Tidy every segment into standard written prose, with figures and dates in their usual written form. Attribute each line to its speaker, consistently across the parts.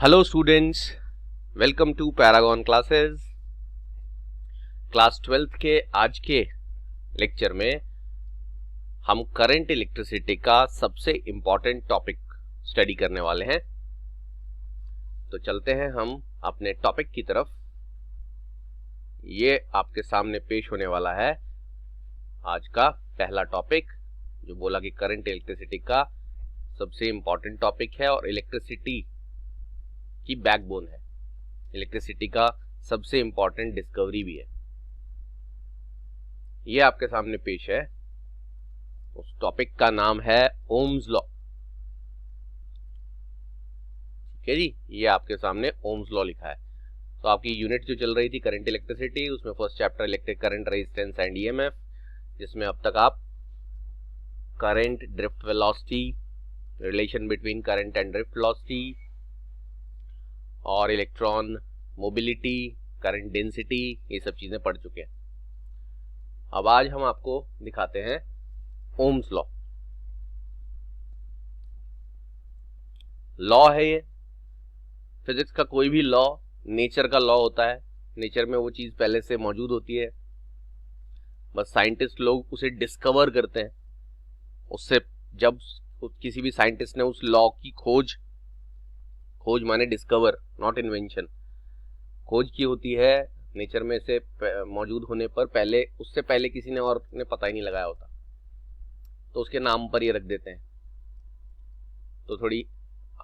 Speaker 1: Hello students, welcome to Paragon classes. Class 12th के आज के लेक्चर में हम करंट इलेक्ट्रिसिटी का सबसे इंपॉर्टेंट टॉपिक स्टडी करने वाले हैं। तो चलते हैं हम अपने टॉपिक की तरफ। ये आपके सामने पेश होने वाला है आज का पहला टॉपिक, जो बोला कि करंट इलेक्ट्रिसिटी का सबसे इंपॉर्टेंट टॉपिक है और इलेक्ट्रिसिटी की बैकबोन है, इलेक्ट्रिसिटी का सबसे इंपॉर्टेंट डिस्कवरी भी है। ये आपके सामने पेश है। उस टॉपिक का नाम है ओम्स लॉ। ठीक है जी, ये आपके सामने ओम्स लॉ लिखा है। तो आपकी यूनिट जो चल रही थी करंट इलेक्ट्रिसिटी, उसमें first chapter electric current, resistance and EMF, जिसमें अब तक आप current, drift velocity, relation between current and drift velocity और इलेक्ट्रॉन मोबिलिटी, करंट डेंसिटी, ये सब चीजें पढ़ चुके हैं। अब आज हम आपको दिखाते हैं ओम्स लॉ। लॉ है ये, फिजिक्स का कोई भी लॉ नेचर का लॉ होता है। नेचर में वो चीज पहले से मौजूद होती है, बस साइंटिस्ट लोग उसे डिस्कवर करते हैं। उससे जब किसी भी साइंटिस्ट ने उस लॉ की खोज माने डिस्कवर, नॉट इन्वेंशन, खोज की होती है नेचर में से मौजूद होने पर, पहले उससे पहले किसी ने और ने पता ही नहीं लगाया होता, तो उसके नाम पर ये रख देते हैं। तो थोड़ी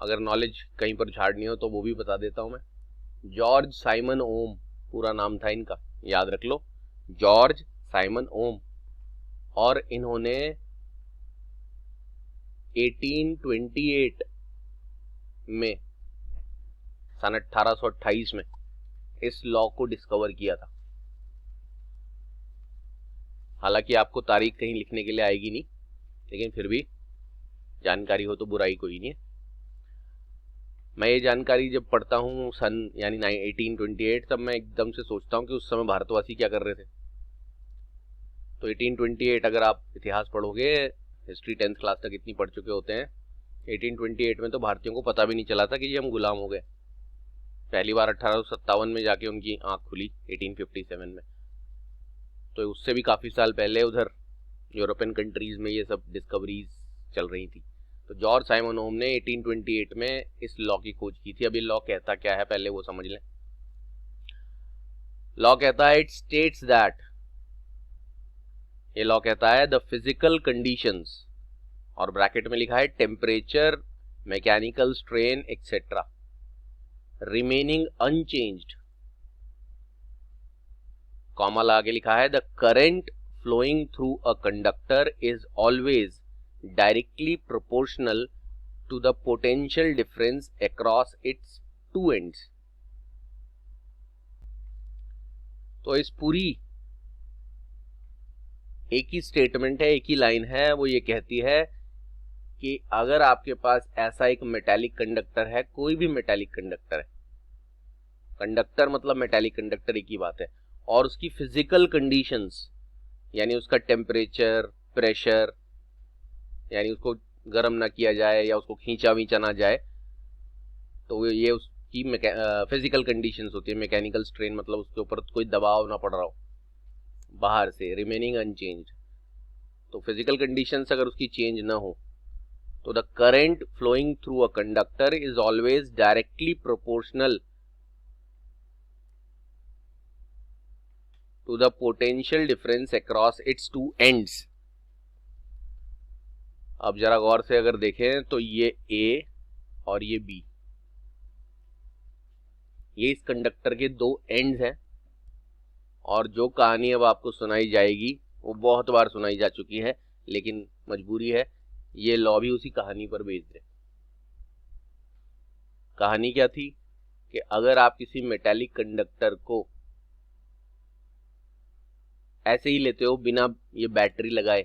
Speaker 1: अगर नॉलेज कहीं पर झाड़नी हो तो वो भी बता देता हूं मैं। जॉर्ज साइमन ओम पूरा नाम था इनका, याद रख लो, जॉर्ज साइमन ओम। और इन्होंने 1828 में, सन 1828 में इस लॉ को डिस्कवर किया था। हालांकि आपको तारीख कहीं लिखने के लिए आएगी नहीं, लेकिन फिर भी जानकारी हो तो बुराई कोई नहीं है। मैं ये जानकारी जब पढ़ता हूँ सन यानी 1828, तब मैं एकदम से सोचता हूँ कि उस समय भारतवासी क्या कर रहे थे। तो 1828, अगर आप इतिहास पढ़ोगे, हिस्ट्री 10th क्लास तक इतनी पढ़ चुके होते हैं, 1828 में तो भारतीयों को पता भी नहीं चला था कि ये हम गुलाम हो गए। पहली बार 1857 में जाके उनकी आंख खुली, 1857 में। तो उससे भी काफी साल पहले उधर यूरोपियन कंट्रीज में ये सब डिस्कवरीज चल रही थी। तो जॉर्ज साइमन ओम ने 1828 में इस लॉ की खोज की थी। अब ये लॉ कहता क्या है पहले वो समझ लें। लॉ कहता है, इट स्टेट्स दैट, ये लॉ कहता है द फिजिकल कंडीशंस, और ब्रैकेट में लिखा है temperature, mechanical strain etcetera, remaining unchanged, comma आगे लिखा है the current flowing through a conductor is always directly proportional to the potential difference across its two ends। तो इस पूरी एक ही स्टेटमेंट है, एक ही लाइन है, वो ये कहती है कि अगर आपके पास ऐसा एक मेटालिक कंडक्टर है, कोई भी मेटालिक कंडक्टर है, कंडक्टर मतलब मेटालिक कंडक्टर एक ही बात है, और उसकी फिजिकल कंडीशंस यानी उसका टेम्परेचर, प्रेशर, यानी उसको गर्म ना किया जाए या उसको खींचा वींचा ना जाए, तो ये उसकी फिजिकल कंडीशंस होती है। मैकेनिकल स्ट्रेन मतलब उसके ऊपर कोई दबाव ना पड़ रहा हो बाहर से, रिमेनिंग अनचेंज्ड। तो फिजिकल कंडीशंस अगर उसकी चेंज ना हो तो the current flowing through a conductor is always directly proportional to the potential difference across its two ends। अब जरा गौर से अगर देखें तो ये A और ये B, ये इस कंडक्टर के दो एंड्स हैं। और जो कहानी अब आपको सुनाई जाएगी वो बहुत बार सुनाई जा चुकी है, लेकिन मजबूरी है, ये लॉ भी उसी कहानी पर बेस्ड है। कहानी क्या थी कि अगर आप किसी मेटालिक कंडक्टर को ऐसे ही लेते हो बिना ये बैटरी लगाए,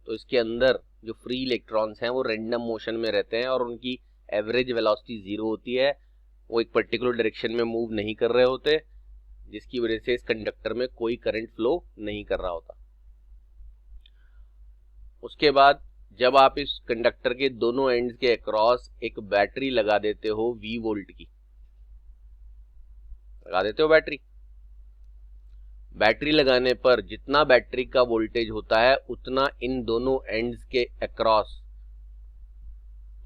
Speaker 1: तो इसके अंदर जो फ्री इलेक्ट्रॉन्स हैं वो रैंडम मोशन में रहते हैं और उनकी एवरेज वेलोसिटी 0 होती है। वो एक पर्टिकुलर डायरेक्शन में मूव नहीं कर रहे होते, जिसकी वजह से इस कंडक्टर में कोई करंट फ्लो नहीं कर रहा होता। उसके बाद जब आप इस कंडक्टर के दोनों एंड्स के अक्रॉस एक बैटरी लगा देते हो V वोल्ट की, लगा देते हो बैटरी। बैटरी लगाने पर जितना बैटरी का वोल्टेज होता है उतना इन दोनों एंड्स के अक्रॉस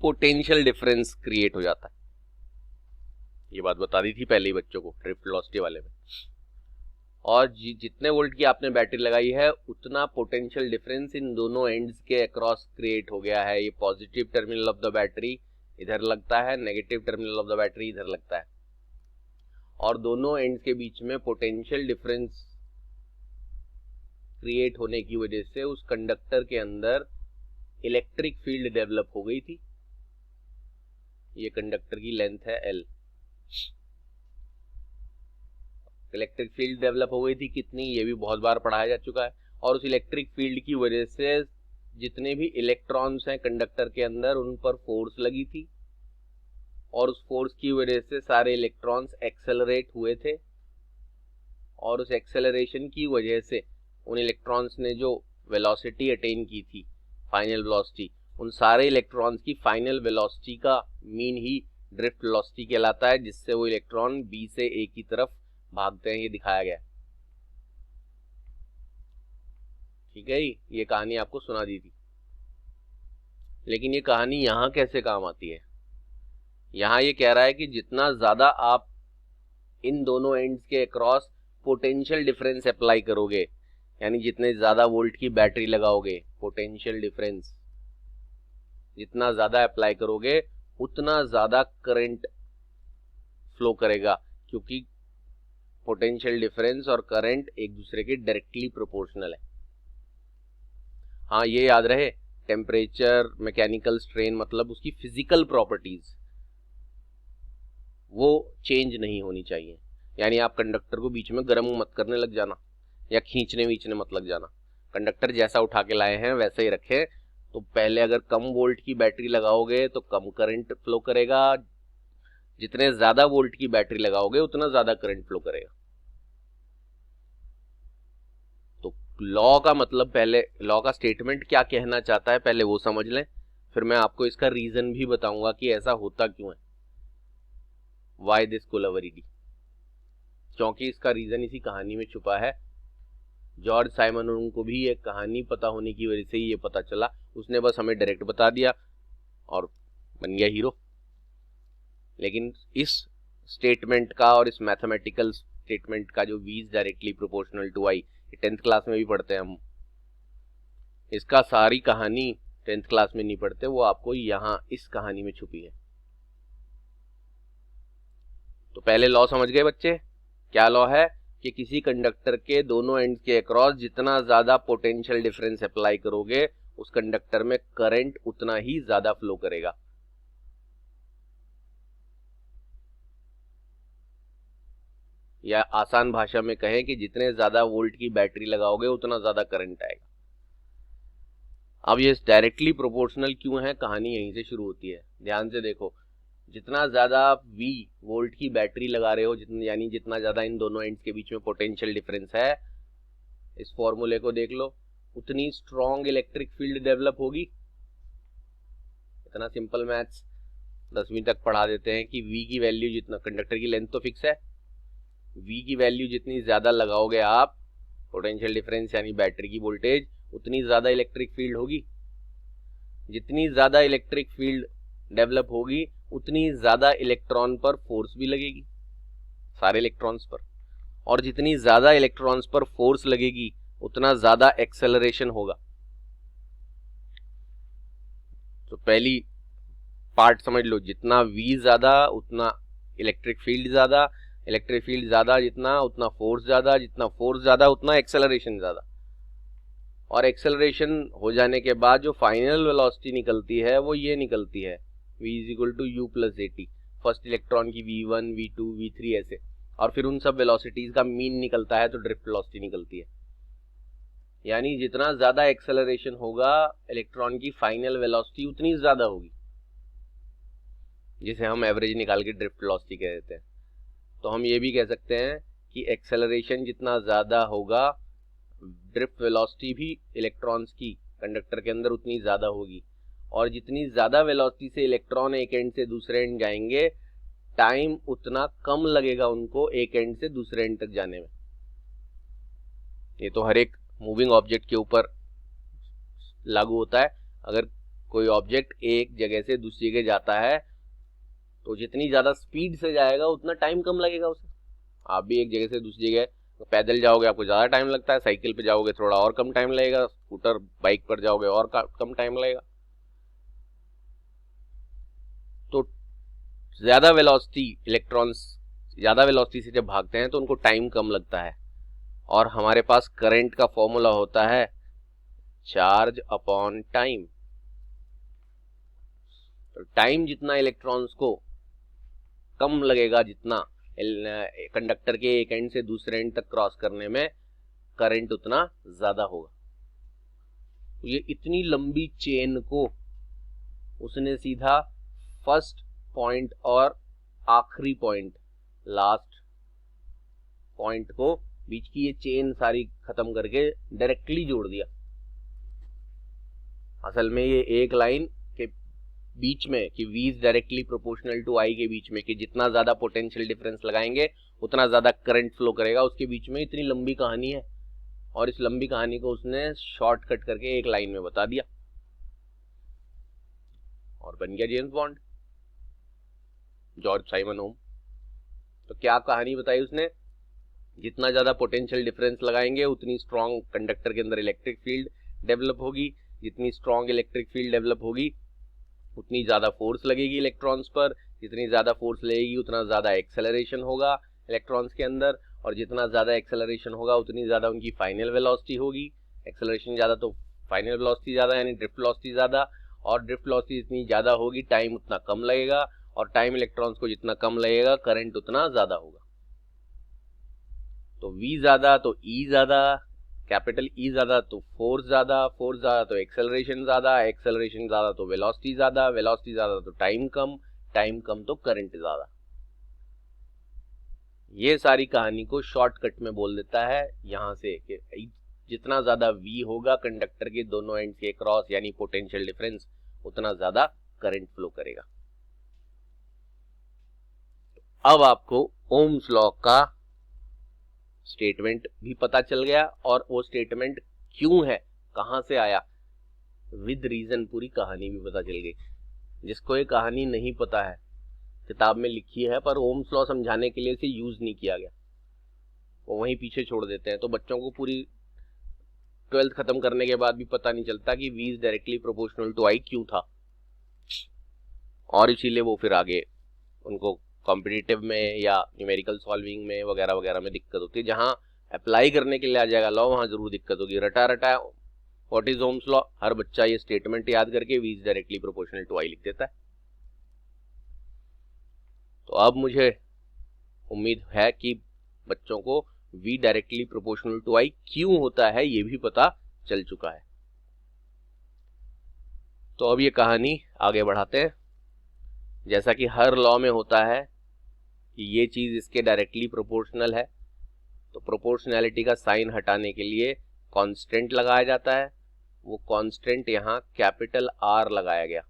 Speaker 1: पोटेंशियल डिफरेंस क्रिएट हो जाता है। ये बात बता दी थी पहले ही बच्चों को ड्रिफ्ट वेलोसिटी वाले में। और जितने वोल्ट की आपने बैटरी लगाई है उतना पोटेंशियल डिफरेंस इन दोनों एंड्स के अक्रॉस क्रिएट हो गया है। ये positive terminal of the battery इधर लगता है, negative terminal of the battery इधर लगता है, और दोनों एंड्स के बीच में पोटेंशियल डिफरेंस क्रिएट होने की वजह से उस कंडक्टर के अंदर इलेक्ट्रिक फील्ड डेवलप हो गई थी। ये कंडक्टर की लेंथ है L। इलेक्ट्रिक फील्ड डेवलप हो गई थी कितनी, ये भी बहुत बार पढ़ाया जा चुका है। और उस इलेक्ट्रिक फील्ड की वजह से जितने भी इलेक्ट्रॉन्स हैं कंडक्टर के अंदर उन पर फोर्स लगी थी, और उस फोर्स की वजह से सारे इलेक्ट्रॉन्स एक्सेलरेट हुए थे, और उस एक्सेलरेशन की वजह से उन इलेक्ट्रॉन्स ने जो वेलोसिटी अटेन की थी, फाइनल वेलोसिटी, उन सारे इलेक्ट्रॉन्स की फाइनल वेलोसिटी का मीन ही ड्रिफ्ट वेलोसिटी कहलाता है, जिससे वो इलेक्ट्रॉन B से A की तरफ भागते हैं। ये दिखाया गया, ठीक है। ये कहानी आपको सुना दी थी, लेकिन ये कहानी यहाँ कैसे काम आती है? यहाँ ये कह रहा है कि जितना ज्यादा आप इन दोनों एंड्स के अक्रॉस पोटेंशियल डिफरेंस अप्लाई करोगे, यानी जितने ज्यादा वोल्ट की बैटरी लगाओगे, पोटेंशियल डिफरेंस जितना ज्यादा अप्लाई करोगे उतना ज्यादा करंट फ्लो करेगा, क्योंकि पोटेंशियल डिफरेंस और करंट एक दूसरे के डायरेक्टली प्रोपोर्शनल है। हाँ, ये याद रहे, टेम्परेचर, मैकेनिकल स्ट्रेन, मतलब उसकी फिजिकल प्रॉपर्टीज वो चेंज नहीं होनी चाहिए। यानी आप कंडक्टर को बीच में गर्म मत करने लग जाना, या खींचने वींचने मत लग जाना। कंडक्टर जैसा उठा के लाए हैं वैसे ही रखें। तो पहले अगर कम वोल्ट की बैटरी लगाओगे तो कम करंट फ्लो करेगा, जितने ज्यादा वोल्ट की बैटरी लगाओगे उतना ज्यादा करंट फ्लो करेगा। तो लॉ का मतलब, पहले लॉ का स्टेटमेंट क्या कहना चाहता है पहले वो समझ लें, फिर मैं आपको इसका रीजन भी बताऊंगा कि ऐसा होता क्यों है, वाई दिस कोलावेरिटी, क्योंकि इसका रीजन इसी कहानी में छुपा है। जॉर्ज साइमन को भी एक कहानी पता होने की वजह से ही ये पता चला, उसने बस हमें डायरेक्ट बता दिया और बन गया हीरो। लेकिन इस स्टेटमेंट का और इस मैथमेटिकल स्टेटमेंट का जो V is directly proportional to I, 10th class में भी पढ़ते हैं हम, इसका सारी कहानी 10th क्लास में नहीं पढ़ते, वो आपको यहाँ इस कहानी में छुपी है। तो पहले लॉ समझ गए बच्चे? क्या लॉ है कि किसी कंडक्टर के दोनों एंड के अक्रॉस जितना ज्यादा पोटेंशियल डिफरेंस अप्लाई करोगे उस कंडक्टर में करंट उतना ही ज्यादा फ्लो करेगा। या आसान भाषा में कहें कि जितने ज्यादा वोल्ट की बैटरी लगाओगे उतना ज्यादा करंट आएगा। अब ये डायरेक्टली प्रोपोर्शनल क्यों है, कहानी यहीं से शुरू होती है। ध्यान से देखो, जितना ज्यादा आप V वोल्ट की बैटरी लगा रहे हो, यानी जितना ज्यादा इन दोनों एंड्स के बीच में पोटेंशियल डिफरेंस है, इस फॉर्मूले को देख लो, उतनी स्ट्रॉन्ग इलेक्ट्रिक फील्ड डेवलप होगी। इतना सिंपल मैथ्स 10वीं तक पढ़ा देते हैं कि V की वैल्यू जितना, कंडक्टर की लेंथ तो फिक्स है, V की वैल्यू जितनी ज्यादा लगाओगे आप, पोटेंशियल डिफरेंस यानी बैटरी की वोल्टेज, उतनी ज्यादा इलेक्ट्रिक फील्ड होगी। जितनी ज्यादा इलेक्ट्रिक फील्ड डेवलप होगी उतनी ज्यादा इलेक्ट्रॉन पर फोर्स भी लगेगी, सारे इलेक्ट्रॉन्स पर, और जितनी ज्यादा इलेक्ट्रॉन्स पर फोर्स लगेगी उतना ज्यादा एक्सेलरेशन होगा। तो पहली पार्ट समझ लो, जितना V ज्यादा उतना इलेक्ट्रिक फील्ड ज्यादा, इलेक्ट्रिक फील्ड ज्यादा जितना उतना फोर्स ज्यादा, जितना फोर्स ज्यादा उतना एक्सेलरेशन ज्यादा, और एक्सेलरेशन हो जाने के बाद जो फाइनल वेलोसिटी निकलती है वो ये निकलती है, V is equal to U plus AT। First electron की V1, V2, V3 ऐसे, और फिर उन सब वेलोसिटीज का मीन निकलता है तो ड्रिफ्ट वेलोसिटी निकलती है। यानी जितना ज्यादा एक्सेलरेशन होगा इलेक्ट्रॉन की फाइनल वेलोसिटी उतनी ज्यादा होगी, जिसे हम एवरेज निकाल के ड्रिफ्ट वेलोसिटी कह देते हैं। तो हम ये भी कह सकते हैं कि एक्सेलरेशन जितना ज्यादा होगा ड्रिफ्ट वेलोसिटी भी इलेक्ट्रॉन्स की कंडक्टर के अंदर उतनी ज्यादा होगी, और जितनी ज्यादा वेलोसिटी से इलेक्ट्रॉन एक एंड से दूसरे एंड जाएंगे टाइम उतना कम लगेगा उनको एक एंड से दूसरे एंड तक जाने में। ये तो हर एक मूविंग ऑब्जेक्ट के ऊपर लागू होता है। अगर कोई ऑब्जेक्ट एक जगह से दूसरी जगह जाता है तो जितनी ज्यादा स्पीड से जाएगा उतना टाइम कम लगेगा उसे। आप भी एक जगह से दूसरी जगह पैदल जाओगे आपको ज्यादा टाइम लगता है, साइकिल पे जाओगे थोड़ा और कम टाइम लगेगा, स्कूटर बाइक पर जाओगे और कम टाइम लगेगा। तो ज्यादा वेलोसिटी इलेक्ट्रॉन्स ज्यादा वेलोसिटी से जब भागते हैं तो उनको टाइम कम लगता है। और हमारे पास करंट का फॉर्मूला होता है चार्ज अपॉन टाइम। तो टाइम जितना इलेक्ट्रॉन्स को कम लगेगा, जितना कंडक्टर के एक एंड से दूसरे एंड तक क्रॉस करने में, करंट उतना ज्यादा होगा। तो ये इतनी लंबी चेन को उसने सीधा फर्स्ट पॉइंट और आखिरी पॉइंट, लास्ट पॉइंट को, बीच की ये चेन सारी खत्म करके डायरेक्टली जोड़ दिया। असल में ये एक लाइन के बीच में कि V is directly proportional to I के बीच में, कि जितना ज्यादा पोटेंशियल डिफरेंस लगाएंगे उतना ज्यादा करंट फ्लो करेगा, उसके बीच में इतनी लंबी कहानी है। और इस लंबी कहानी को उसने शॉर्टकट करके एक लाइन में बता दिया और बन गया जेम्स बॉन्ड, जॉर्ज साइमन ओम। तो क्या कहानी बताई उसने? जितना ज्यादा पोटेंशियल डिफरेंस लगाएंगे उतनी स्ट्रॉन्ग कंडक्टर के अंदर इलेक्ट्रिक फील्ड डेवलप होगी, जितनी स्ट्रॉन्ग इलेक्ट्रिक फील्ड डेवलप होगी उतनी ज्यादा फोर्स लगेगी इलेक्ट्रॉन्स पर, जितनी ज्यादा फोर्स लगेगी उतना ज्यादा एक्सेलरेशन होगा इलेक्ट्रॉन्स के अंदर, और जितना ज्यादा एक्सेलरेशन होगा उतनी ज्यादा उनकी फाइनल वेलोसिटी होगी। एक्सेलरेशन ज्यादा तो फाइनल वेलोसिटी ज्यादा, यानी ड्रिफ्ट वेलोसिटी ज्यादा, और ड्रिफ्ट वेलोसिटी जितनी ज्यादा होगी टाइम उतना कम लगेगा, और टाइम इलेक्ट्रॉन्स को जितना कम लगेगा करंट उतना ज्यादा होगा। तो V ज्यादा तो E ज्यादा, कैपिटल E ज्यादा तो फोर्स ज्यादा तो एक्सेलरेशन ज्यादा तो वेलोसिटी ज्यादा तो टाइम कम तो करंट ज्यादा। ये सारी कहानी को शॉर्टकट में बोल देता है यहां से कि जितना ज्यादा V होगा कंडक्टर के दोनों एंड के क्रॉस, यानी पोटेंशियल डिफरेंस, उतना ज्यादा करंट फ्लो करेगा। अब आपको ओम्स लॉ का स्टेटमेंट भी पता चल गया, और वो स्टेटमेंट क्यों है, कहां से आया, विद रीजन पूरी कहानी भी पता चल गई। जिसको ये कहानी नहीं पता है, किताब में लिखी है पर ओम्स लॉ समझाने के लिए इसे यूज नहीं किया गया, वो वहीं पीछे छोड़ देते हैं। तो बच्चों को पूरी 12th खत्म करने के बाद भी पता नहीं चलता कि V is directly proportional to I क्यों था, और इसीलिए वो फिर आगे उनको कॉम्पिटिटिव में या न्यूमेरिकल सॉल्विंग में वगैरह वगैरह में दिक्कत होती है। जहां अप्लाई करने के लिए आ जाएगा लॉ, वहां जरूर दिक्कत होगी। रटा व्हाट इज ओम्स लॉ, हर बच्चा ये स्टेटमेंट याद करके V is directly proportional to I लिख देता है। तो अब मुझे उम्मीद है कि बच्चों को V directly proportional to I क्यों होता है ये भी पता चल चुका है। तो अब ये कहानी आगे बढ़ाते हैं। जैसा कि हर लॉ में होता है कि ये चीज इसके डायरेक्टली प्रोपोर्शनल है, तो प्रोपोर्शनैलिटी का साइन हटाने के लिए कांस्टेंट लगाया जाता है। वो कांस्टेंट यहां कैपिटल R लगाया गया।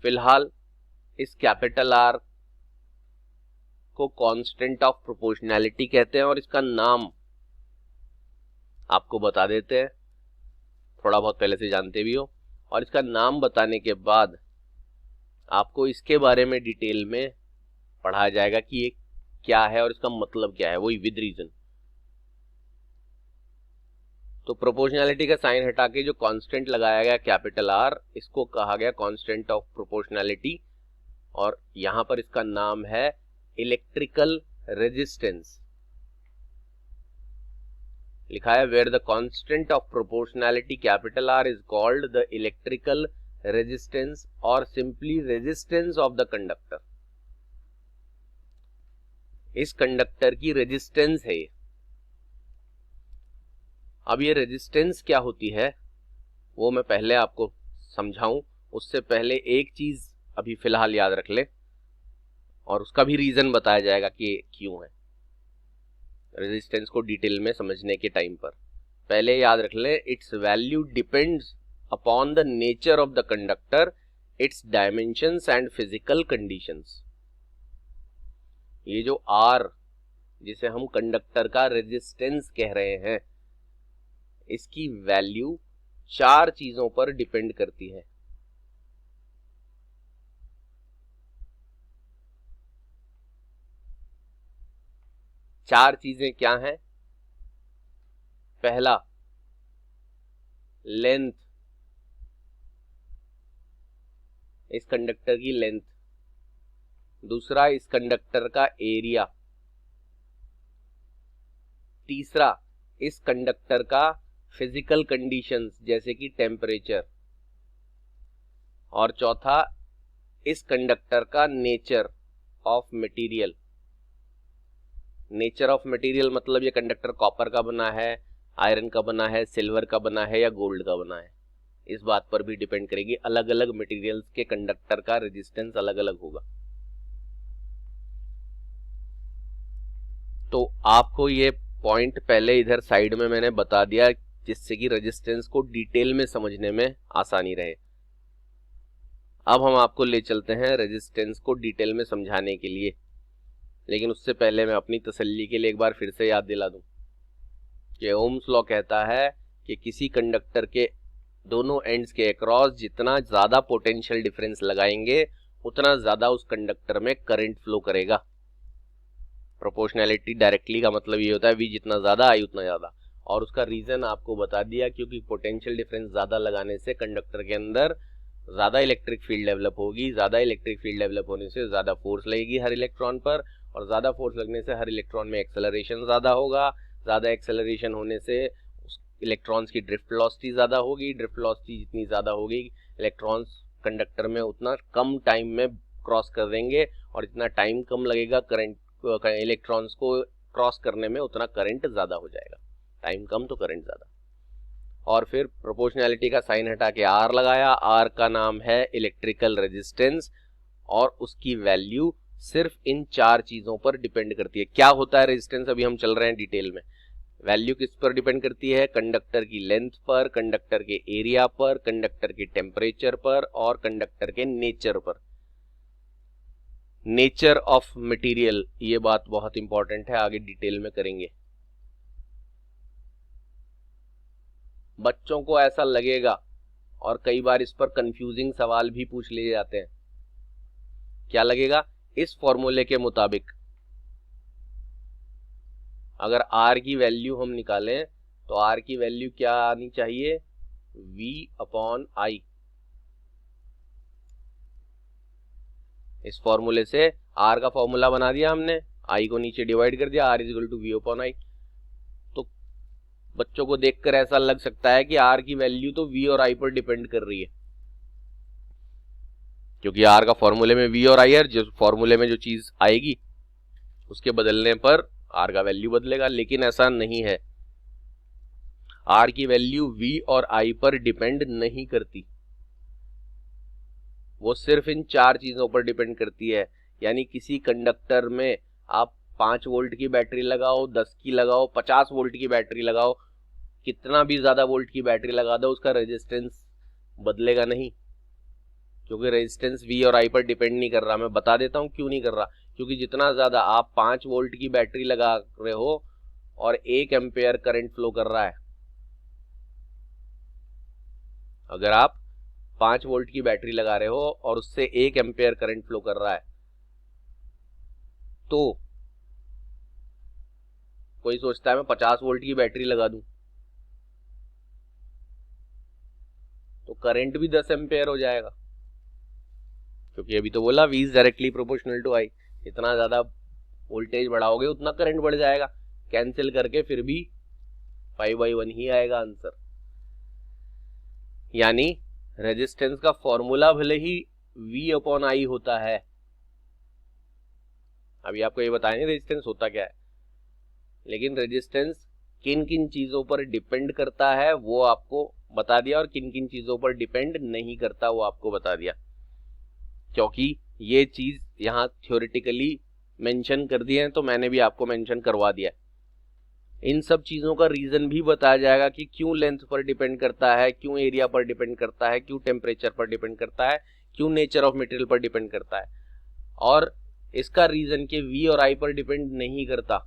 Speaker 1: फिलहाल इस कैपिटल R को कांस्टेंट ऑफ प्रोपोर्शनैलिटी कहते हैं, और इसका नाम आपको बता देते हैं, थोड़ा बहुत पहले से जानते भी हो। और इसका नाम बताने के बाद आपको इसके बारे में डिटेल में पढ़ाया जाएगा कि ये क्या है और इसका मतलब क्या है, वही विद रीजन। तो प्रोपोर्शनैलिटी का साइन हटा के जो कांस्टेंट लगाया गया कैपिटल R, इसको कहा गया कांस्टेंट ऑफ प्रोपोर्शनैलिटी, और यहां पर इसका नाम है इलेक्ट्रिकल रेजिस्टेंस। लिखा है where the constant of proportionality capital R is called the electrical resistance और simply resistance of the conductor. इस कंडक्टर की रेजिस्टेंस है ये। अब ये रेजिस्टेंस क्या होती है वो मैं पहले आपको समझाऊं, उससे पहले एक चीज अभी फिलहाल याद रख ले, और उसका भी रीजन बताया जाएगा कि क्यों है। रेजिस्टेंस को डिटेल में समझने के टाइम पर पहले याद रख ले, it's value depends upon the nature of the conductor it's dimensions and physical conditions. ये जो R जिसे हम कंडक्टर का रेजिस्टेंस कह रहे हैं, इसकी वैल्यू 4 चीजों पर डिपेंड करती है। चार चीजें क्या हैं? पहला, लेंथ, इस कंडक्टर की लेंथ। दूसरा, इस कंडक्टर का एरिया। तीसरा, इस कंडक्टर का फिजिकल कंडीशंस जैसे कि टेम्परेचर। और चौथा, इस कंडक्टर का nature of material. Nature of material मतलब ये कंडक्टर कॉपर का बना है, आयरन का बना है, सिल्वर का बना है या गोल्ड का बना है, इस बात पर भी डिपेंड करेगी। अलग अलग मटेरियल्स के कंडक्टर का रेजिस्टेंस अलग अलग होगा। तो आपको ये पॉइंट पहले इधर साइड में मैंने बता दिया, जिससे कि रेजिस्टेंस को डिटेल में समझने में आसानी रहे। अब हम आपको ले चलते हैं रेजिस्टेंस को डिटेल में समझाने के लिए, लेकिन उससे पहले मैं अपनी तसल्ली के लिए एक बार फिर से याद दिला दूं कि ओम्स लॉ कहता है कि किसी कंडक्टर के दोनों एंड्स के अक्रॉस जितना ज्यादा पोटेंशियल डिफरेंस लगाएंगे उतना ज्यादा उस कंडक्टर में करंट फ्लो करेगा। प्रोपोर्शनैलिटी डायरेक्टली का मतलब ये होता है V जितना ज्यादा I उतना ज्यादा, और उसका रीजन आपको बता दिया, क्योंकि पोटेंशियल डिफरेंस ज्यादा लगाने से कंडक्टर के अंदर ज्यादा इलेक्ट्रिक फील्ड डेवलप होगी। ज्यादा इलेक्ट्रिक फील्ड डेवलप होने से ज्यादा फोर्स लगेगी हर इलेक्ट्रॉन पर, और ज्यादा फोर्स लगने से हर इलेक्ट्रॉन में एक्सेलरेशन ज्यादा होगा। ज्यादा एक्सेलरेशन होने से इलेक्ट्रॉन्स की ड्रिफ्ट वेलोसिटी ज्यादा होगी। ड्रिफ्ट वेलोसिटी जितनी ज्यादा होगी, इलेक्ट्रॉन्स कंडक्टर में उतना कम टाइम में क्रॉस कर देंगे, और जितना टाइम कम लगेगा करंट इलेक्ट्रॉन्स को क्रॉस करने में, उतना करंट ज्यादा हो जाएगा। टाइम कम तो करंट ज्यादा। और फिर प्रोपोर्शनैलिटी का साइन हटा के R लगाया। R का नाम है इलेक्ट्रिकल रेजिस्टेंस, और उसकी वैल्यू सिर्फ इन 4 चीजों पर डिपेंड करती है। क्या होता है रेजिस्टेंस, अभी हम चल रहे हैं डिटेल में। वैल्यू किस पर डिपेंड करती है? कंडक्टर की लेंथ पर, कंडक्टर के एरिया पर, कंडक्टर के टेम्परेचर पर, और कंडक्टर के नेचर पर। नेचर ऑफ मटेरियल, ये बात बहुत इंपॉर्टेंट है, आगे डिटेल में करेंगे। बच्चों को ऐसा लगेगा, और कई बार इस पर कंफ्यूजिंग सवाल भी पूछ लिए जाते हैं। क्या लगेगा? इस फॉर्मूले के मुताबिक अगर R की वैल्यू हम निकालें तो R की वैल्यू क्या आनी चाहिए? V/I। इस फॉर्मूले से R का फॉर्मूला बना दिया हमने, I को नीचे डिवाइड कर दिया, R = V/I। तो बच्चों को देखकर ऐसा लग सकता है कि R की वैल्यू तो V और I पर डिपेंड कर रही है, क्योंकि R का फॉर्मूले में V और I है, जिस फॉर्मूले में जो चीज आएगी उसके बदलने पर R का वैल्यू बदलेगा। लेकिन ऐसा नहीं है, R की वैल्यू V और I पर डिपेंड नहीं करती, वो सिर्फ इन 4 चीजों पर डिपेंड करती है। यानी किसी कंडक्टर में आप 5 वोल्ट की बैटरी लगाओ, 10 की लगाओ, 50 वोल्ट की बैटरी लगाओ, कितना भी ज्यादा वोल्ट की बैटरी लगा दो, उसका रेजिस्टेंस बदलेगा नहीं, क्योंकि रेजिस्टेंस V और I पर डिपेंड नहीं कर रहा। मैं बता देता हूं क्यों नहीं कर रहा, क्योंकि जितना ज्यादा आप 5 वोल्ट की बैटरी लगा रहे हो और 1 एम्पेयर करंट फ्लो कर रहा है, अगर आप 5 वोल्ट की बैटरी लगा रहे हो और उससे 1 एम्पेयर करंट फ्लो कर रहा है, तो कोई सोचता है मैं 50 वोल्ट की बैटरी लगा दूं तो करंट भी 10 एम्पेयर हो जाएगा, क्योंकि अभी तो बोला V is directly proportional to I। इतना ज्यादा वोल्टेज बढ़ाओगे उतना करंट बढ़ जाएगा, कैंसिल करके फिर भी 5/1 ही आएगा आंसर। यानी रेजिस्टेंस का फॉर्मूला भले ही V/I होता है, अभी आपको ये बताएंगे रेजिस्टेंस होता क्या है, लेकिन रेजिस्टेंस किन किन चीजों पर डिपेंड करता है वो आपको बता दिया, और किन किन चीजों पर डिपेंड नहीं करता वो आपको बता दिया, क्योंकि ये चीज यहां थ्योरेटिकली मेंशन कर दी है तो मैंने भी आपको मेंशन करवा दिया। इन सब चीजों का रीजन भी बताया जाएगा कि क्यों लेंथ पर डिपेंड करता है, क्यों एरिया पर डिपेंड करता है, क्यों टेम्परेचर पर डिपेंड करता है, क्यों नेचर ऑफ मटेरियल पर डिपेंड करता है, और इसका रीजन कि V और I पर डिपेंड नहीं करता।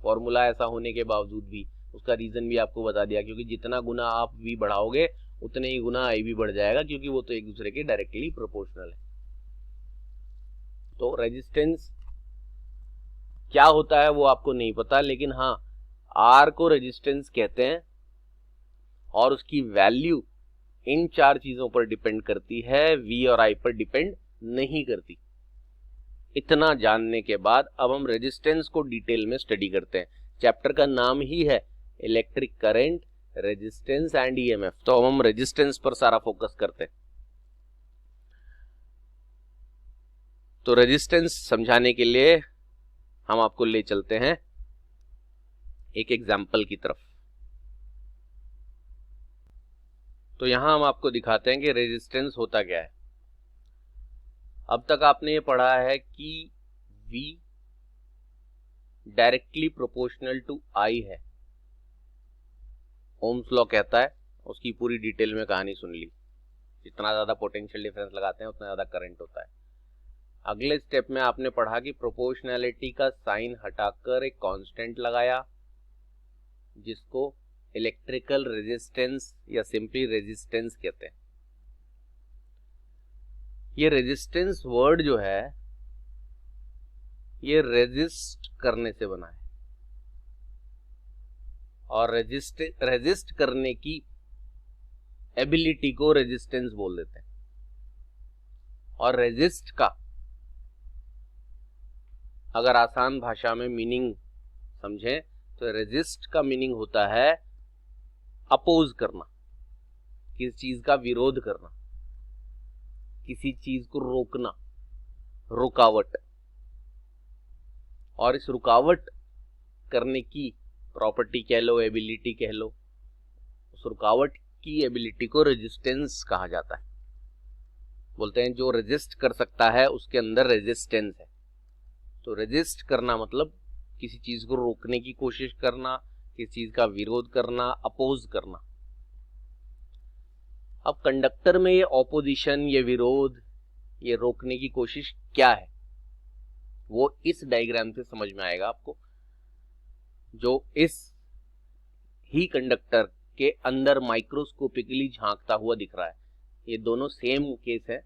Speaker 1: फॉर्मूला ऐसा होने के बावजूद भी उसका रीजन भी आपको बता दिया, क्योंकि जितना गुना आप V बढ़ाओगे उतने ही गुना I भी बढ़ जाएगा, क्योंकि वो तो एक दूसरे के डायरेक्टली प्रोपोर्शनल है। तो रेजिस्टेंस क्या होता है वो आपको नहीं पता, लेकिन हाँ R को रेजिस्टेंस कहते हैं और उसकी वैल्यू इन चार चीजों पर डिपेंड करती है, V और I पर डिपेंड नहीं करती। इतना जानने के बाद अब हम रेजिस्टेंस को डिटेल में स्टडी करते हैं। चैप्टर का नाम ही है electric current, resistance and EMF, तो अब हम रेजिस्टेंस पर सारा फोकस करते हैं। तो रेजिस्टेंस समझाने के लिए हम आपको ले चलते हैं एक एग्जाम्पल की तरफ। तो यहां हम आपको दिखाते हैं कि रेजिस्टेंस होता क्या है। अब तक आपने ये पढ़ा है कि V directly proportional to I है, ओम्स लॉ कहता है, उसकी पूरी डिटेल में कहानी सुन ली। जितना ज्यादा पोटेंशियल डिफरेंस लगाते हैं उतना ज्यादा करंट होता है। अगले स्टेप में आपने पढ़ा कि प्रोपोर्शनैलिटी का साइन हटाकर एक कांस्टेंट लगाया जिसको इलेक्ट्रिकल रेजिस्टेंस या सिंपली रेजिस्टेंस कहते हैं। ये रेजिस्टेंस वर्ड जो है ये रेजिस्ट करने से बना है, और रेजिस्ट करने की एबिलिटी को रेजिस्टेंस बोल देते हैं। और रेजिस्ट का अगर आसान भाषा में मीनिंग समझें तो रेजिस्ट का मीनिंग होता है अपोज करना, किसी चीज का विरोध करना, किसी चीज को रोकना, रुकावट। और इस रुकावट करने की प्रॉपर्टी कह लो, एबिलिटी कह लो, उस रुकावट की एबिलिटी को रेजिस्टेंस कहा जाता है। बोलते हैं जो रेजिस्ट कर सकता है उसके अंदर रेजिस्टेंस है। तो रेजिस्ट करना मतलब किसी चीज को रोकने की कोशिश करना, किसी चीज का विरोध करना, अपोज करना। अब कंडक्टर में ये ऑपोजिशन, ये विरोध, ये रोकने की कोशिश क्या है वो इस डायग्राम से समझ में आएगा आपको, जो इस ही कंडक्टर के अंदर माइक्रोस्कोपिकली झांकता हुआ दिख रहा है। ये दोनों सेम केस है,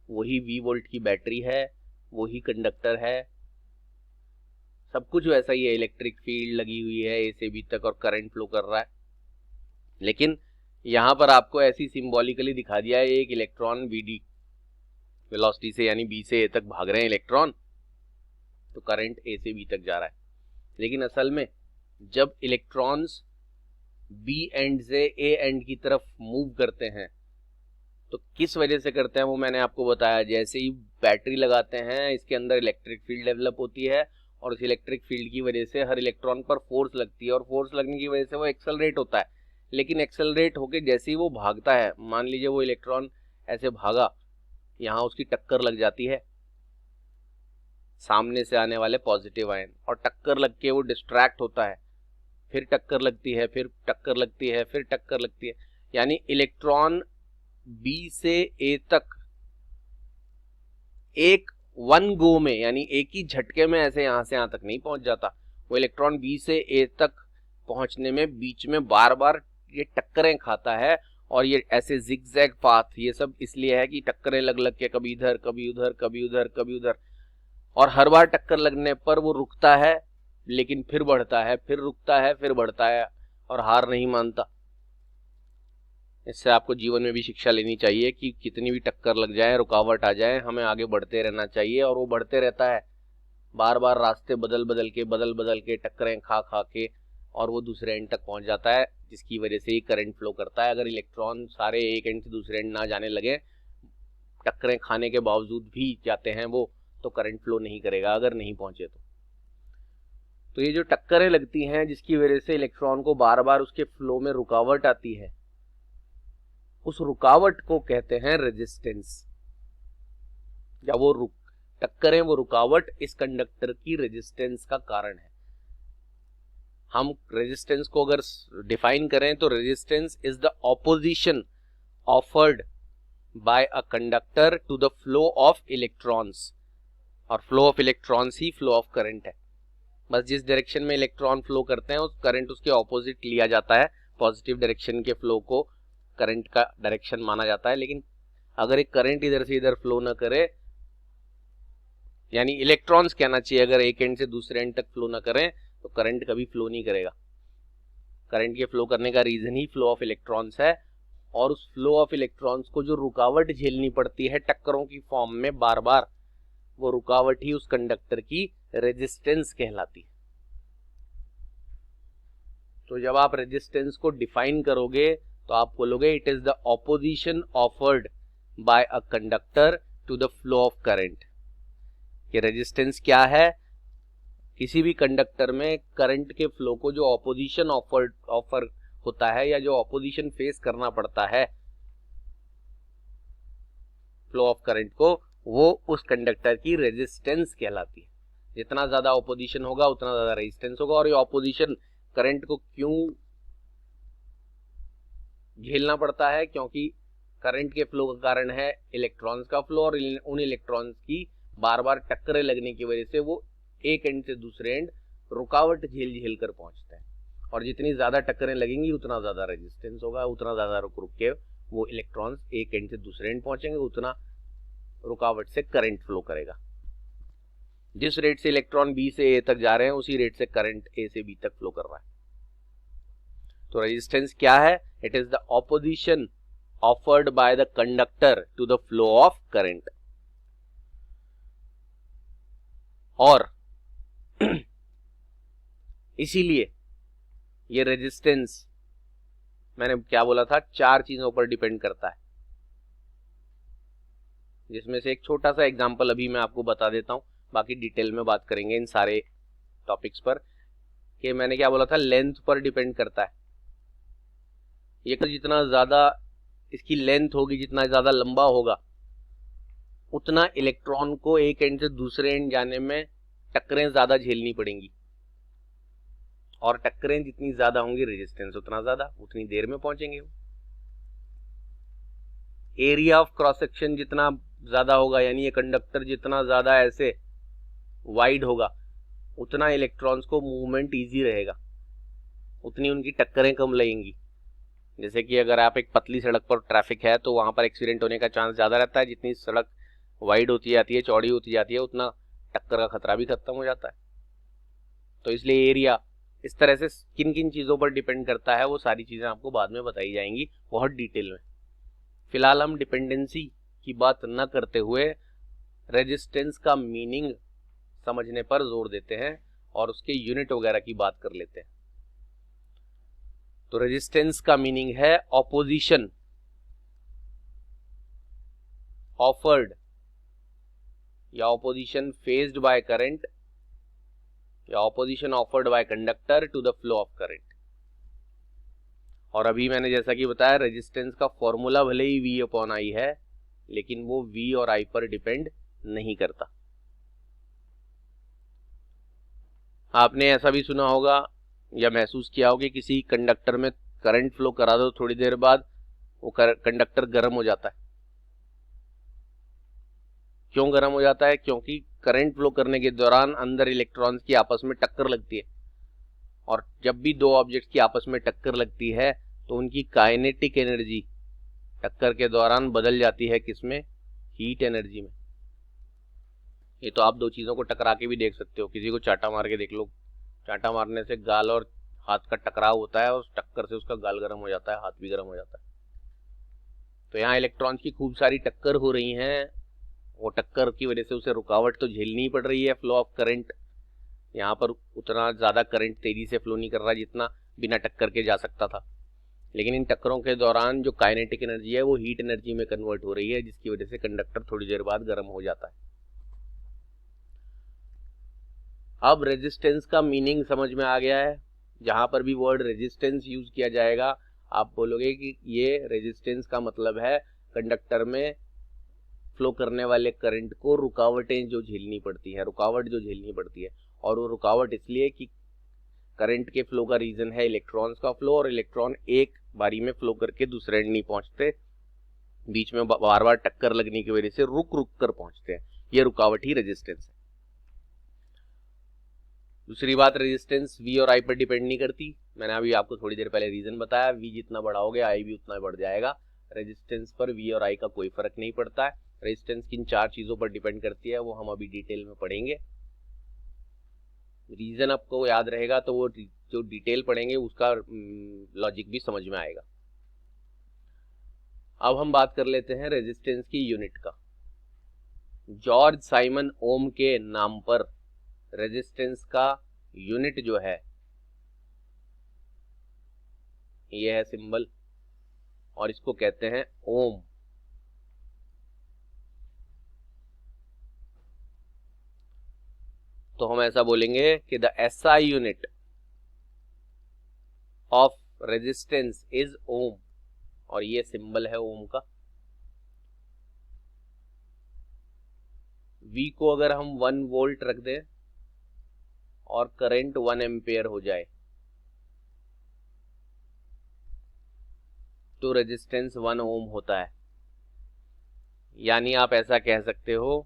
Speaker 1: वही V वोल्ट की बैटरी है, वही कंडक्टर है, सब कुछ वैसा ही है। इलेक्ट्रिक फील्ड लगी हुई है A से B तक और करंट फ्लो कर रहा है। लेकिन यहां पर आपको ऐसी सिंबॉलिकली दिखा दिया है, एक इलेक्ट्रॉन VD वेलोसिटी से यानी B से A तक भाग रहे हैं इलेक्ट्रॉन, तो करंट A से B तक जा रहा है। लेकिन असल में जब इलेक्ट्रॉन्स B एंड से A एंड की तरफ मूव करते हैं तो किस वजह से करते हैं वो मैंने आपको बताया। जैसे ही बैटरी लगाते हैं इसके अंदर इलेक्ट्रिक फील्ड डेवलप होती है, और उस इलेक्ट्रिक फील्ड की वजह से हर इलेक्ट्रॉन पर फोर्स लगती है, और फोर्स लगने की वजह से वो एक्सेलरेट होता है। लेकिन एक्सेलरेट होके जैसे ही वो भागता है, मान लीजिए वो इलेक्ट्रॉन ऐसे भागा, यहाँ उसकी टक्कर लग जाती है सामने से आने वाले पॉजिटिव आयन, और टक्कर लग के वो डिस्ट्रैक्ट होता है, फिर टक्कर लगती है, फिर टक्कर लगती है, फिर टक्कर लगती है। यानी इलेक्ट्रॉन B से A तक एक वन गो में यानी एक ही झटके में ऐसे यहां से यहां तक नहीं पहुंच जाता। वो इलेक्ट्रॉन B से A तक पहुंचने में बीच में बार बार ये टक्करें खाता है, और ये ऐसे जिगजैग पाथ, ये सब इसलिए है कि टक्करें लग लग के कभी इधर कभी उधर कभी उधर कभी उधर, और हर बार टक्कर लगने पर वो रुकता है लेकिन फिर बढ़ता है, फिर रुकता है, फिर बढ़ता है, और हार नहीं मानता। इससे आपको जीवन में भी शिक्षा लेनी चाहिए कि कितनी भी टक्कर लग जाए, रुकावट आ जाए, हमें आगे बढ़ते रहना चाहिए। और वो बढ़ते रहता है, बार बार रास्ते बदल बदल के टक्करें खा खा के, और वो दूसरे एंड तक पहुंच जाता है, जिसकी वजह से ही करंट फ्लो करता है। अगर इलेक्ट्रॉन सारे एक एंड से दूसरे एंड ना जाने लगे, टक्करें खाने के बावजूद भी जाते हैं वो, तो करंट फ्लो नहीं करेगा अगर नहीं पहुंचे तो ये जो टक्करें लगती हैं जिसकी वजह से इलेक्ट्रॉन को बार बार उसके फ्लो में रुकावट आती है, उस रुकावट को कहते हैं रेजिस्टेंस। या वो टक्करें, वो रुकावट इस कंडक्टर की रेजिस्टेंस का कारण है। हम रेजिस्टेंस को अगर डिफाइन करें तो resistance is the opposition offered by a conductor to the flow of electrons, और फ्लो ऑफ इलेक्ट्रॉन्स ही फ्लो ऑफ करंट है। बस जिस डायरेक्शन में इलेक्ट्रॉन फ्लो करते हैं उस करंट उसके ऑपोजिट लिया जाता है, पॉजिटिव डायरेक्शन के फ्लो को करंट का डायरेक्शन माना जाता है। लेकिन अगर एक करंट इधर से इधर फ्लो ना करे, यानी इलेक्ट्रॉन्स कहना चाहिए, अगर एक एंड से दूसरे एंड तक फ्लो ना करें तो करंट कभी फ्लो नहीं करेगा। करंट के फ्लो करने का रीजन ही फ्लो ऑफ इलेक्ट्रॉन्स है, और उस फ्लो ऑफ इलेक्ट्रॉन्स को जो रुकावट झेलनी पड़ती है टक्करों की फॉर्म में बार बार, वो रुकावट ही उस कंडक्टर की रेजिस्टेंस कहलाती है। तो जब आप रेजिस्टेंस को डिफाइन करोगे तो आप बोलोगे it is the opposition offered by a conductor to the flow of current. ये रेजिस्टेंस क्या है? किसी भी कंडक्टर में करंट के फ्लो को जो ऑपोजिशन ऑफर होता है, या जो ऑपोजिशन फेस करना पड़ता है फ्लो ऑफ करंट को, वो उस कंडक्टर की रेजिस्टेंस कहलाती है। जितना ज्यादा ऑपोजिशन होगा उतना ज्यादा रेजिस्टेंस होगा। और ये ऑपोजिशन करंट को क्यों झेलना पड़ता है? क्योंकि करंट के फ्लो का कारण है इलेक्ट्रॉन्स का फ्लो, और उन इलेक्ट्रॉन्स की बार बार टक्करें लगने की वजह से वो एक एंड से दूसरे एंड रुकावट झेल झेल कर पहुंचते हैं। और जितनी ज्यादा टक्करें लगेंगी उतना ज्यादा रेजिस्टेंस होगा, उतना ज्यादा रुक रुक के वो इलेक्ट्रॉन्स एक एंड से दूसरे एंड पहुंचेंगे, उतना रुकावट से करंट फ्लो करेगा। जिस रेट से इलेक्ट्रॉन बी से ए तक जा रहे हैं उसी रेट से करंट ए से बी तक फ्लो कर रहा है। तो रेजिस्टेंस क्या है? It is the opposition offered by the conductor to the flow of current. और इसीलिए ये रेजिस्टेंस, मैंने क्या बोला था, 4 चीजों पर डिपेंड करता है, जिसमें से एक छोटा सा एग्जांपल अभी मैं आपको बता देता हूं, बाकी डिटेल में बात करेंगे इन सारे टॉपिक्स पर। कि मैंने क्या बोला था, लेंथ पर डिपेंड करता है। ये जितना ज्यादा इसकी लेंथ होगी, जितना ज्यादा लंबा होगा, उतना इलेक्ट्रॉन को एक एंड से दूसरे एंड जाने में टक्करें ज्यादा झेलनी पड़ेंगी, और टक्करें जितनी ज्यादा होंगी रेजिस्टेंस उतना ज्यादा, उतनी देर में पहुंचेंगे। एरिया ऑफ क्रॉस सेक्शन जितना ज्यादा होगा, यानी ये कंडक्टर जितना ज्यादा ऐसे वाइड होगा, उतना इलेक्ट्रॉन्स को मूवमेंट इजी रहेगा, उतनी उनकी टक्करें कम लगेंगी। जैसे कि अगर आप एक पतली सड़क पर ट्रैफिक है तो वहां पर एक्सीडेंट होने का चांस ज्यादा रहता है। जितनी सड़क वाइड होती जाती है, चौड़ी होती जाती है, उतना टक्कर का खतरा भी खत्म हो जाता है। तो इसलिए एरिया इस तरह से किन किन चीजों पर डिपेंड करता है, वो सारी चीजें आपको बाद में बताई जाएंगी बहुत डिटेल में। फिलहाल हम डिपेंडेंसी की बात न करते हुए रेजिस्टेंस का मीनिंग समझने पर जोर देते हैं और उसके यूनिट वगैरह की बात कर लेते हैं। तो रेजिस्टेंस का मीनिंग है ऑपोजिशन ऑफर्ड या ऑपोजिशन फेस्ड बाय करंट या opposition offered by conductor to the flow of current. और अभी मैंने जैसा कि बताया, रेजिस्टेंस का फॉर्मूला भले ही V अपॉन I है, लेकिन वो V और I पर डिपेंड नहीं करता। आपने ऐसा भी सुना होगा या महसूस किया होगा कि किसी कंडक्टर में करंट फ्लो करा दो, थोड़ी देर बाद वो कंडक्टर गर्म हो जाता है। क्यों गर्म हो जाता है? क्योंकि करंट फ्लो करने के दौरान अंदर इलेक्ट्रॉन्स की आपस में टक्कर लगती है, और जब भी दो ऑब्जेक्ट्स की आपस में टक्कर लगती है तो उनकी काइनेटिक एनर्जी टक्कर के दौरान बदल जाती है, किसमें? हीट एनर्जी में। ये तो आप दो चीजों को टकरा के भी देख सकते हो। किसी को चाटा मार के देख लो, चाटा मारने से गाल और हाथ का टकराव होता है, और उस टक्कर से उसका गाल गर्म हो जाता है, हाथ भी गर्म हो जाता है। तो यहाँ इलेक्ट्रॉन्स की खूब सारी टक्कर हो रही हैं, वो टक्कर की वजह से उसे रुकावट तो झेलनी पड़ रही है फ्लो ऑफ करंट। यहाँ पर उतना ज्यादा करंट तेजी से फ्लो नहीं कर रहा जितना बिना टक्कर के जा सकता था, लेकिन इन टक्करों के दौरान जो काइनेटिक एनर्जी है वो हीट एनर्जी में कन्वर्ट हो रही है, जिसकी वजह से कंडक्टर थोड़ी देर बाद गर्म हो जाता है। अब रेजिस्टेंस का मीनिंग समझ में आ गया है। जहां पर भी वर्ड रेजिस्टेंस यूज किया जाएगा आप बोलोगे कि ये रेजिस्टेंस का मतलब है कंडक्टर में फ्लो करने वाले करंट को रुकावटें जो झेलनी पड़ती है, रुकावट जो झेलनी पड़ती है। और वो रुकावट इसलिए कि करंट के फ्लो का रीजन है इलेक्ट्रॉन्स का फ्लो, और इलेक्ट्रॉन एक बारी में फ्लो करके दूसरे एंड नहीं पहुंचते, बीच में बार बार टक्कर लगने की वजह से रुक रुक कर पहुंचते हैं, ये रुकावट ही रेजिस्टेंस है। दूसरी बात, रेजिस्टेंस वी और आई पर डिपेंड नहीं करती। मैंने अभी आपको थोड़ी देर पहले रीजन बताया, वी जितना बड़ा हो गया आई भी उतना बढ़ जाएगा। रेजिस्टेंस पर वी और आई का कोई फर्क नहीं पड़ता है। रेजिस्टेंस किन 4 चीजों पर डिपेंड करती है वो हम अभी डिटेल में पढ़ेंगे। रीजन आपको याद रहेगा तो वो जो डिटेल पढ़ेंगे उसका लॉजिक भी समझ में आएगा। अब हम बात कर लेते हैं रेजिस्टेंस की यूनिट का। जॉर्ज साइमन ओम के नाम पर रेजिस्टेंस का यूनिट जो है ये है सिंबल, और इसको कहते हैं ओम। तो हम ऐसा बोलेंगे कि the SI unit of resistance is ohm, और ये सिंबल है ओम का। V को अगर हम 1 वोल्ट रख दें और करंट 1 एम्पियर हो जाए तो रेजिस्टेंस 1 ओम होता है। यानी आप ऐसा कह सकते हो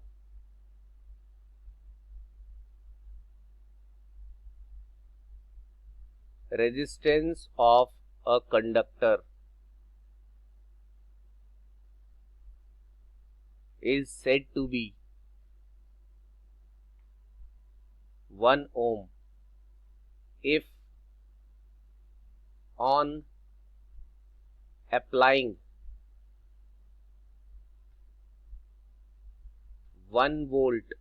Speaker 1: resistance of a conductor is said to be 1 ohm if on applying 1 volt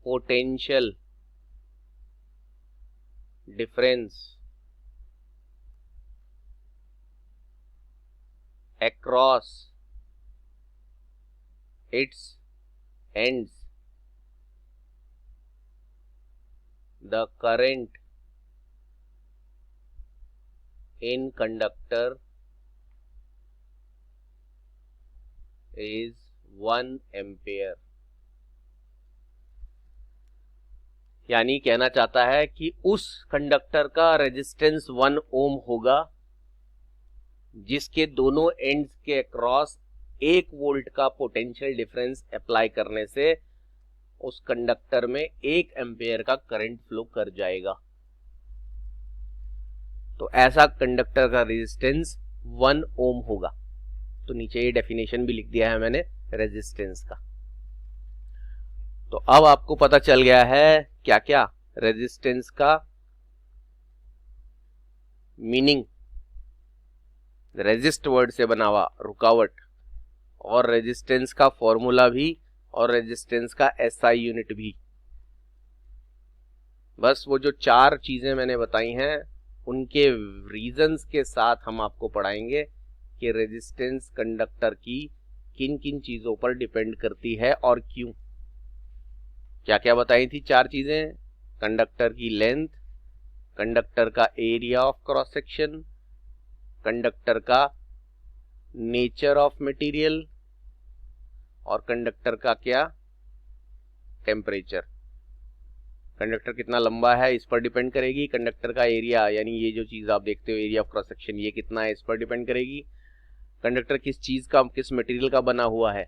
Speaker 1: potential difference across its ends, the current in conductor is 1 ampere। यानी कहना चाहता है कि उस कंडक्टर का रेजिस्टेंस 1 ओम होगा जिसके दोनों एंड्स के अक्रॉस 1 वोल्ट का पोटेंशियल डिफरेंस अप्लाई करने से उस कंडक्टर में 1 एम्पियर का करंट फ्लो कर जाएगा। तो ऐसा कंडक्टर का रेजिस्टेंस 1 ओम होगा। तो नीचे ये डेफिनेशन भी लिख दिया है मैंने रेजिस्टेंस का। तो अब आपको पता चल गया है क्या क्या रेजिस्टेंस का मीनिंग, रेजिस्ट वर्ड से बना हुआ रुकावट, और रेजिस्टेंस का फॉर्मूला भी, और रेजिस्टेंस का एसआई यूनिट भी। बस वो जो 4 चीजें मैंने बताई हैं उनके रीजंस के साथ हम आपको पढ़ाएंगे कि रेजिस्टेंस कंडक्टर की किन किन चीजों पर डिपेंड करती है और क्यों। क्या क्या बताई थी 4 चीजें? कंडक्टर की लेंथ, कंडक्टर का area of cross section, conductor का नेचर ऑफ मटेरियल, और कंडक्टर का क्या? टेम्परेचर। कंडक्टर कितना लंबा है इस पर डिपेंड करेगी। कंडक्टर का एरिया, यानी ये जो चीज आप देखते हो एरिया ऑफ क्रॉस सेक्शन, ये कितना है इस पर डिपेंड करेगी। कंडक्टर किस चीज का, किस मटेरियल का बना हुआ है,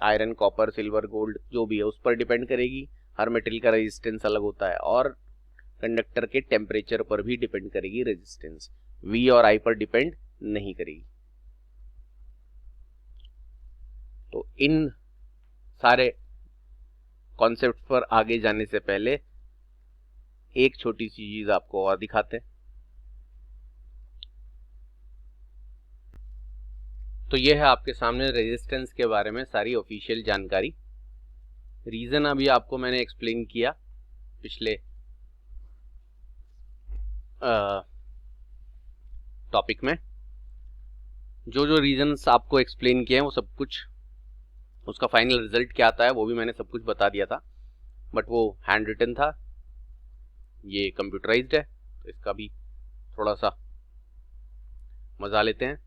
Speaker 1: आयरन, कॉपर, सिल्वर, गोल्ड जो भी है उस पर डिपेंड करेगी। हर मटेरियल का रेजिस्टेंस अलग होता है। और कंडक्टर के टेम्परेचर पर भी डिपेंड करेगी रेजिस्टेंस, वी और आई पर डिपेंड नहीं करेगी। तो इन सारे कॉन्सेप्ट पर आगे जाने से पहले एक छोटी सी चीज आपको और दिखाते हैं। तो यह है आपके सामने रेजिस्टेंस के बारे में सारी ऑफिशियल जानकारी। रीजन अभी आपको मैंने एक्सप्लेन किया पिछले टॉपिक में। जो जो रीजंस आपको एक्सप्लेन किए हैं वो सब कुछ, उसका फाइनल रिजल्ट क्या आता है वो भी मैंने सब कुछ बता दिया था, बट वो हैंड रिटन था, ये कंप्यूटराइज्ड है, तो इसका भी थोड़ा सा मजा लेते हैं।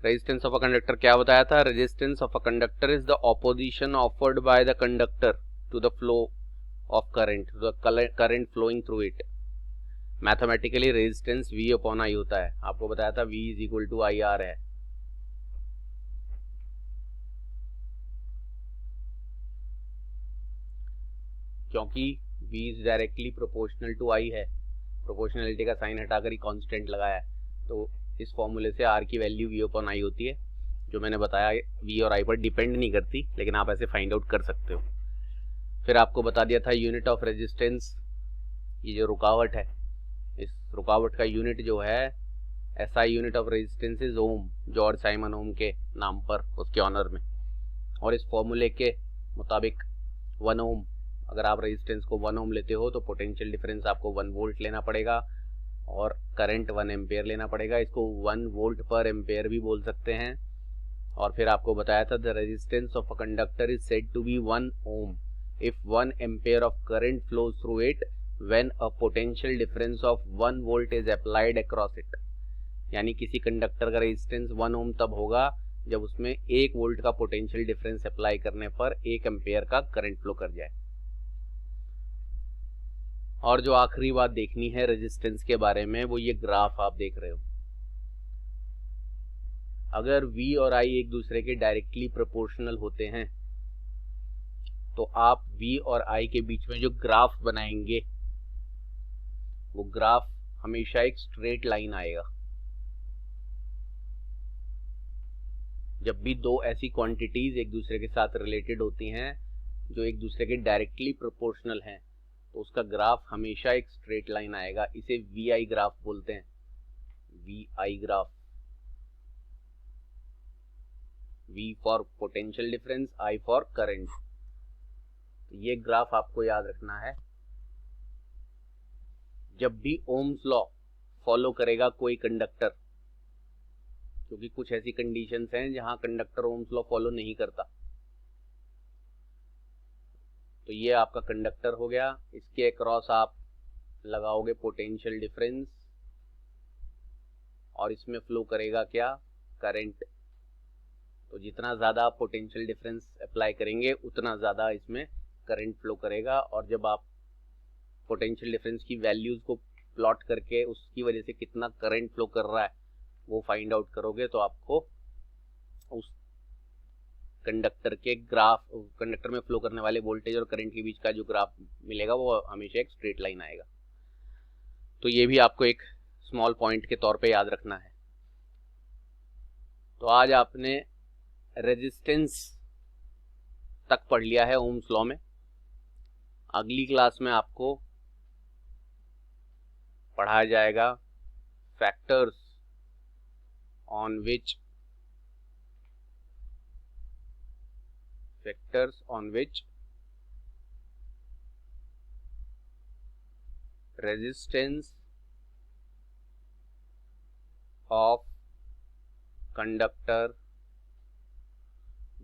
Speaker 1: रेजिस्टेंस ऑफ अ कंडक्टर क्या बताया था? Resistance of a conductor is the opposition offered by the conductor to the flow of current, to the current flowing through it. Mathematically resistance V upon I होता है, आपको बताया था V is equal to IR है। क्योंकि V is directly proportional to I है, proportionality का sign हटाकर ही कांस्टेंट लगाया है, तो इस फॉर्मूले से R की वैल्यू V अपॉन I होती है, जो मैंने बताया V और I पर डिपेंड नहीं करती, लेकिन आप ऐसे फाइंड आउट कर सकते हो। फिर आपको बता दिया था यूनिट ऑफ रेजिस्टेंस, ये जो रुकावट है, इस रुकावट का यूनिट जो है SI unit of resistance is ohm, George Simon Ohm के नाम पर, उसके ऑनर में। और इस फॉर्मूले के मुताबिक 1 ओम, अगर आप रेजिस्टेंस को 1 ओम लेते हो तो पोटेंशियल डिफरेंस आपको 1 वोल्ट लेना पड़ेगा और करंट 1 एम्पेयर लेना पड़ेगा। इसको 1 वोल्ट पर एम्पेयर भी बोल सकते हैं। और फिर आपको बताया था the resistance of a conductor is said to be 1 ohm if 1 ampere of current flows through it when a potential difference of 1 volt is applied across it। यानी किसी कंडक्टर का रेजिस्टेंस 1 ओम तब होगा जब उसमें 1 वोल्ट का पोटेंशियल डिफरेंस अप्लाई करने पर 1 एम्पेयर का करंट फ्लो कर जाए। और जो आखिरी बात देखनी है रेजिस्टेंस के बारे में, वो ये ग्राफ आप देख रहे हो। अगर V और I एक दूसरे के डायरेक्टली प्रोपोर्शनल होते हैं तो आप V और I के बीच में जो ग्राफ बनाएंगे वो ग्राफ हमेशा एक स्ट्रेट लाइन आएगा। जब भी दो ऐसी क्वांटिटीज एक दूसरे के साथ रिलेटेड होती हैं जो एक दूसरे के डायरेक्टली प्रोपोर्शनल हैं, तो उसका ग्राफ हमेशा एक स्ट्रेट लाइन आएगा। इसे VI ग्राफ बोलते हैं, VI graph. V for potential difference, I for current. तो ये ग्राफ आपको याद रखना है। जब भी ओम्स लॉ फॉलो करेगा कोई कंडक्टर, क्योंकि कुछ ऐसी कंडीशंस हैं जहां कंडक्टर ओम्स लॉ फॉलो नहीं करता, तो ये आपका कंडक्टर हो गया, इसके अक्रॉस आप लगाओगे पोटेंशियल डिफरेंस और इसमें फ्लो करेगा क्या, करंट। तो जितना ज़्यादा आप पोटेंशियल डिफरेंस अप्लाई करेंगे उतना ज़्यादा इसमें करंट फ्लो करेगा। और जब आप पोटेंशियल डिफरेंस की वैल्यूज़ को प्लॉट करके उसकी वजह से कितना करंट फ्लो कर रहा है वो फाइंड आउट करोगे, तो आपको उस कंडक्टर के ग्राफ, कंडक्टर में फ्लो करने वाले वोल्टेज और करंट के बीच का जो ग्राफ मिलेगा वो हमेशा एक स्ट्रेट लाइन आएगा। तो ये भी आपको एक स्मॉल पॉइंट के तौर पे याद रखना है। तो आज आपने रेजिस्टेंस तक पढ़ लिया है ओम्स लॉ में। अगली क्लास में आपको पढ़ाया जाएगा factors on which resistance of conductor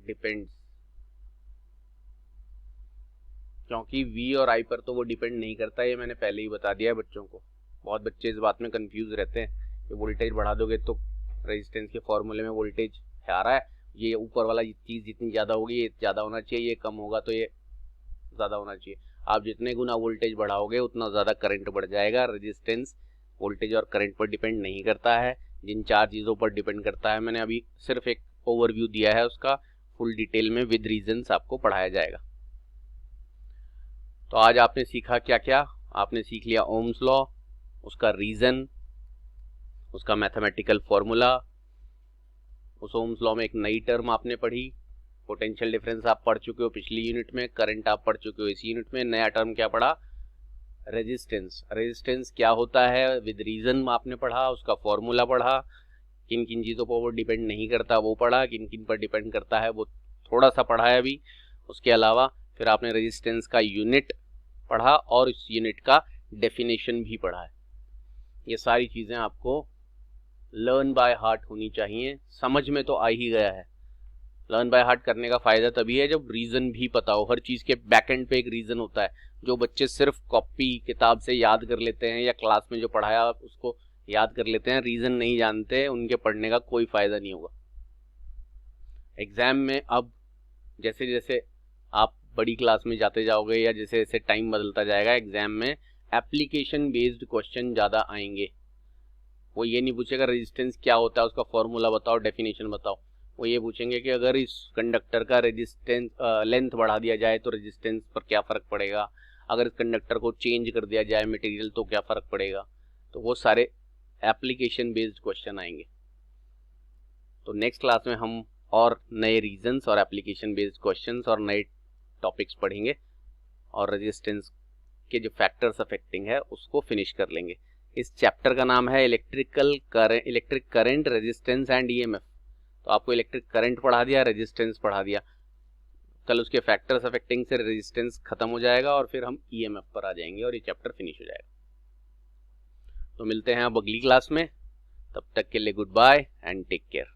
Speaker 1: depends. क्योंकि V और I पर तो वो डिपेंड नहीं करता, ये मैंने पहले ही बता दिया है बच्चों को। बहुत बच्चे इस बात में कंफ्यूज रहते हैं कि वोल्टेज बढ़ा दोगे तो रेजिस्टेंस के फॉर्मूले में वोल्टेज आ रहा है, ये ऊपर वाला चीज़ जितनी ज़्यादा होगी ये ज़्यादा होना चाहिए, ये कम होगा तो ये ज़्यादा होना चाहिए। आप जितने गुना वोल्टेज बढ़ाओगे उतना ज़्यादा करंट बढ़ जाएगा। रेजिस्टेंस वोल्टेज और करंट पर डिपेंड नहीं करता है, जिन 4 चीज़ों पर डिपेंड करता है मैंने अभी सिर्फ एक ओवरव्यू दिया है, उसका फुल डिटेल में विद रीजंस आपको पढ़ाया जाएगा। तो आज आपने सीखा क्या क्या? आपने सीख लिया ओम्स लॉ, उसका रीज़न, उसका मैथमेटिकल फॉर्मूला। उस ओम्स लॉ में एक नई टर्म आपने पढ़ी, पोटेंशियल डिफरेंस आप पढ़ चुके हो पिछली यूनिट में, करंट आप पढ़ चुके हो इस यूनिट में। नया टर्म क्या पढ़ा? रेजिस्टेंस। रेजिस्टेंस क्या होता है विद रीज़न आपने पढ़ा, उसका फॉर्मूला पढ़ा, किन किन चीज़ों पर वो डिपेंड नहीं करता वो पढ़ा, किन किन पर डिपेंड करता है वो थोड़ा सा पढ़ा है अभी। उसके अलावा फिर आपने रेजिस्टेंस का यूनिट पढ़ा और इस यूनिट का डेफिनेशन भी पढ़ा है। ये सारी चीज़ें आपको लर्न बाय हार्ट होनी चाहिए, समझ में तो आ ही गया है। लर्न बाय हार्ट करने का फ़ायदा तभी है जब रीज़न भी पता हो। हर चीज़ के बैक एंड पे एक रीज़न होता है। जो बच्चे सिर्फ कॉपी किताब से याद कर लेते हैं या क्लास में जो पढ़ाया उसको याद कर लेते हैं, रीज़न नहीं जानते, उनके पढ़ने का कोई फ़ायदा नहीं होगा। एग्ज़ाम में अब जैसे जैसे आप बड़ी क्लास में जाते जाओगे या जैसे जैसे टाइम बदलता जाएगा, एग्ज़ाम में एप्लीकेशन बेस्ड क्वेश्चन ज़्यादा आएंगे। वो ये नहीं पूछेगा रेजिस्टेंस क्या होता है, उसका फॉर्मूला बताओ, डेफिनेशन बताओ। वो ये पूछेंगे कि अगर इस कंडक्टर का रेजिस्टेंस लेंथ बढ़ा दिया जाए तो रेजिस्टेंस पर क्या फ़र्क पड़ेगा, अगर इस कंडक्टर को चेंज कर दिया जाए मटेरियल तो क्या फ़र्क पड़ेगा। तो वो सारे एप्लीकेशन बेस्ड क्वेश्चन आएंगे। तो नेक्स्ट क्लास में हम और नए रीजंस और एप्लीकेशन बेस्ड क्वेश्चंस और नए टॉपिक्स पढ़ेंगे और रेजिस्टेंस के जो फैक्टर्स अफेक्टिंग है उसको फिनिश कर लेंगे। इस चैप्टर का नाम है electric current, resistance and EMF. तो आपको इलेक्ट्रिक करंट पढ़ा दिया, रेजिस्टेंस पढ़ा दिया, कल उसके फैक्टर्स अफेक्टिंग से रेजिस्टेंस खत्म हो जाएगा और फिर हम ईएमएफ पर आ जाएंगे और ये चैप्टर फिनिश हो जाएगा। तो मिलते हैं अब अगली क्लास में, तब तक के लिए good bye and take care.